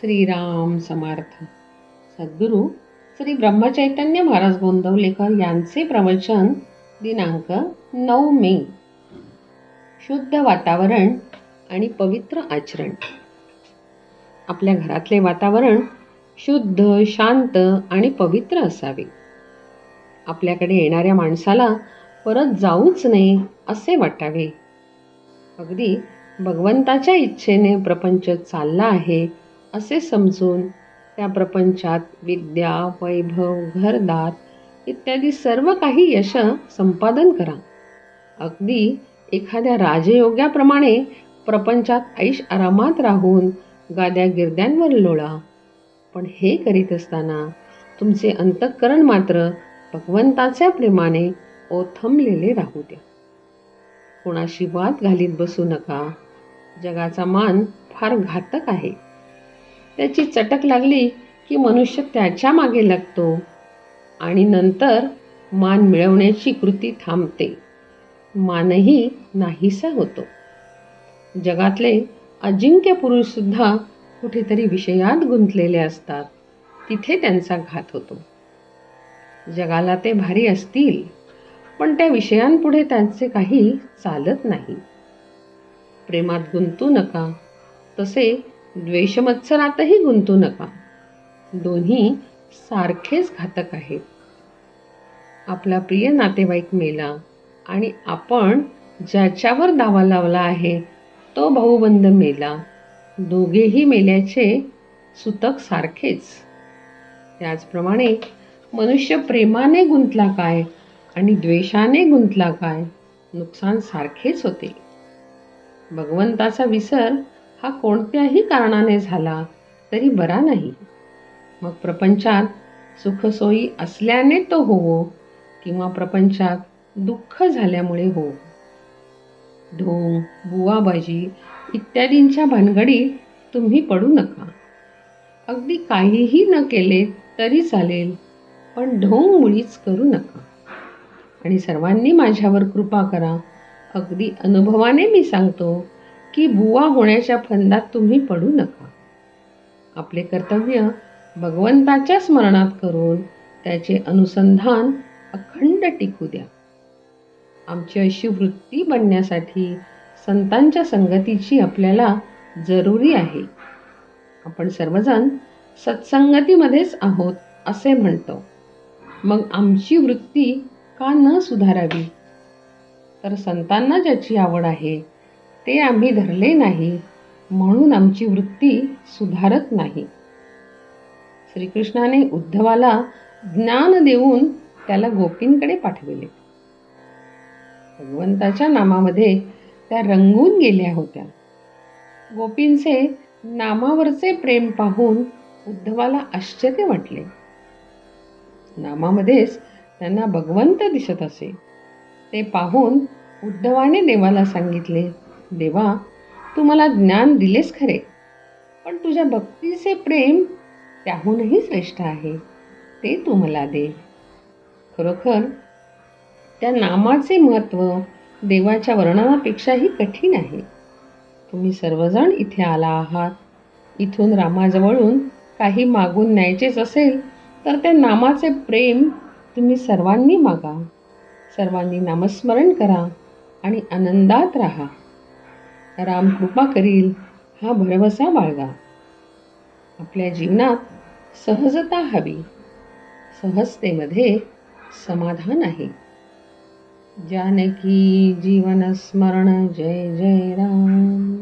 श्रीराम समर्थ. सद्गुरू श्री ब्रह्मचैतन्य महाराज गोंदवलेकर यांचे प्रवचन दिनांक 9 मे. शुद्ध वातावरण आणि पवित्र आचरण. आपल्या घरातले वातावरण शुद्ध, शांत आणि पवित्र असावे. आपल्याकडे येणाऱ्या माणसाला परत जाऊच नये असे वाटावे. अगदी भगवंताच्या इच्छेने प्रपंच चालला आहे असे समजून त्या प्रपंचात विद्या, वैभव, घरदार इत्यादी सर्व काही यश संपादन करा. अगदी एखाद्या राजयोग्याप्रमाणे प्रपंचात ऐश आरामात राहून गाद्या गिरद्यांवर लोळा. पण हे करीत असताना तुमचे अंतःकरण मात्र भगवंताच्या प्रेमाने ओथंबलेले राहू द्या. कोणाशी वाद घालीत बसू नका. जगाचा मान फार घातक आहे. त्याची चटक लागली की मनुष्य त्याच्या मागे लागतो आणि नंतर मान मिळवण्याची कृती थांबते. मानही नाहीसा होतो. जगातले अजिंक्य पुरुषसुद्धा कुठेतरी विषयात गुंतलेले असतात. तिथे त्यांचा घात होतो. जगाला ते भारी असतील, पण त्या विषयांपुढे त्यांचे काही चालत नाही. प्रेमात गुंतू नका, तसे द्वेषमत्सरातही गुंतू नका. दोन्ही सारखेच घातक आहेत. आपला प्रिय नातेवाईक मेला आणि आपण ज्याच्यावर दावा लावला आहे तो भाऊबंद मेला. दोघेही मेल्याचे सूतक सारखेच. त्याचप्रमाणे मनुष्य प्रेमाने गुंतला काय आणि द्वेषाने गुंतला काय, नुकसान सारखेच होते. भगवंताचा विसर हा कोणत्याही कारणाने झाला तरी बरा नाही. मग प्रपंचात सुखसोयी असल्याने तो होवो किंवा प्रपंचात दुःख झाल्यामुळे हो. ढोंग, बुवाबाजी इत्यादींच्या भानगडीत तुम्ही पडू नका. अगदी काहीही न केले तरी चालेल, पण ढोंग मुळीच करू नका. आणि सर्वांनी माझ्यावर कृपा करा. अगदी अनुभवाने मी सांगतो की बुवा होण्याच्या फंदात तुम्ही पडू नका. आपले कर्तव्य भगवंताच्या स्मरणात करून त्याचे अनुसंधान अखंड टिकू द्या. आमची अशी वृत्ती बनण्यासाठी संतांच्या संगतीची आपल्याला जरुरी आहे. आपण सर्वजण सत्संगतीमध्येच आहोत असे म्हणतो. मग आमची वृत्ती का न सुधारावी? तर संतांना ज्याची आवड आहे ते आम्ही धरले नाही, म्हणून आमची वृत्ती सुधारत नाही. श्रीकृष्णाने उद्धवाला ज्ञान देऊन त्याला गोपींकडे पाठविले. भगवंताच्या नामामध्ये त्या रंगून गेल्या होत्या. गोपींचे नामावरचे प्रेम पाहून उद्धवाला आश्चर्य वाटले. नामामध्येच त्यांना भगवंत दिसत असे. ते पाहून उद्धवाने देवाला सांगितले, देवा, तू मला ज्ञान दिलेस खरे, पण तुझ्या भक्तीचे प्रेम त्याहूनही श्रेष्ठ आहे. ते तू मला दे. खरोखर त्या नामाचे महत्त्व देवाच्या वर्णनापेक्षाही कठीण आहे. तुम्ही सर्वजण इथे आला आहात. इथून रामाजवळून काही मागून न्यायचेच असेल तर त्या नामाचे प्रेम तुम्ही सर्वांनी मागा. सर्वांनी नामस्मरण करा आणि आनंदात राहा. राम कृपा करील हा भरवसा बाळगा. आपल्या जीवनात सहजता हवी. सहजतेमध्ये समाधान आहे. जानकी जीवन स्मरण. जय जय राम.